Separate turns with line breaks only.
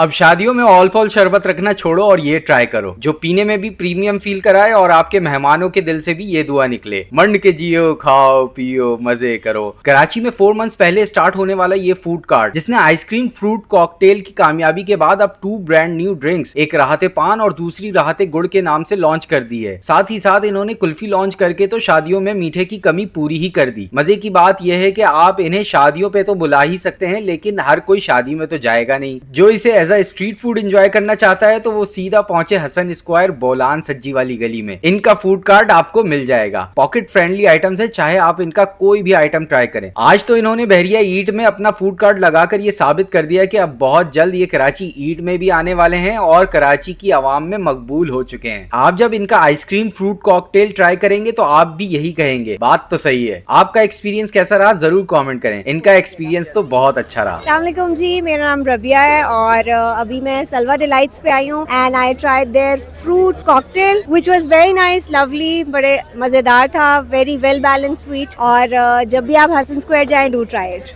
अब शादियों में ऑल फॉल शरबत रखना छोड़ो और ये ट्राई करो, जो पीने में भी प्रीमियम फील कराए और आपके मेहमानों के दिल से भी ये दुआ निकले, मंड के जियो, खाओ पियो मजे करो। कराची में 4 मंथ्स पहले स्टार्ट होने वाला ये फूड कार्ट, जिसने आइसक्रीम फ्रूट कॉकटेल की कामयाबी के बाद अब 2 ब्रांड न्यू ड्रिंक्स, एक राहते पान और दूसरी राहते गुड़ के नाम से लॉन्च कर दी है। साथ ही साथ इन्होंने कुल्फी लॉन्च करके तो शादियों में मीठे की कमी पूरी ही कर दी। मजे की बात यह है कि आप इन्हें शादियों पे तो बुला ही सकते हैं, लेकिन हर कोई शादी में तो जाएगा नहीं। जो इसे as a street food enjoy करना चाहता है तो वो सीधा पहुंचे हसन स्क्वायर बोलान सज्जी वाली गली में। इनका फूड कार्ट आपको मिल जाएगा। पॉकेट फ्रेंडली आइटम्स है, चाहे आप इनका कोई भी आइटम ट्राई करें। आज तो इन्होंने बहरिया ईट में अपना फूड कार्ट लगाकर ये साबित कर दिया कि अब बहुत जल्द ये कराची ईट में भी आने वाले हैं और कराची की आवाम में मकबूल हो चुके हैं। आप जब इनका आइसक्रीम फ्रूट कॉकटेल ट्राई करेंगे तो आप भी यही कहेंगे, बात तो सही है। आपका एक्सपीरियंस कैसा रहा जरूर कमेंट करें। इनका एक्सपीरियंस तो बहुत अच्छा रहा।
अस्सलाम वालेकुम जी, मेरा नाम रबिया है और अभी मैं सलवा डिलाइट्स पे आई हूँ and I tried there fruit cocktail which was very nice, lovely, बड़े मजेदार था, वेरी वेल बैलेंस स्वीट। और जब भी आप हसन स्क्वायर जाएं डू ट्राई इट।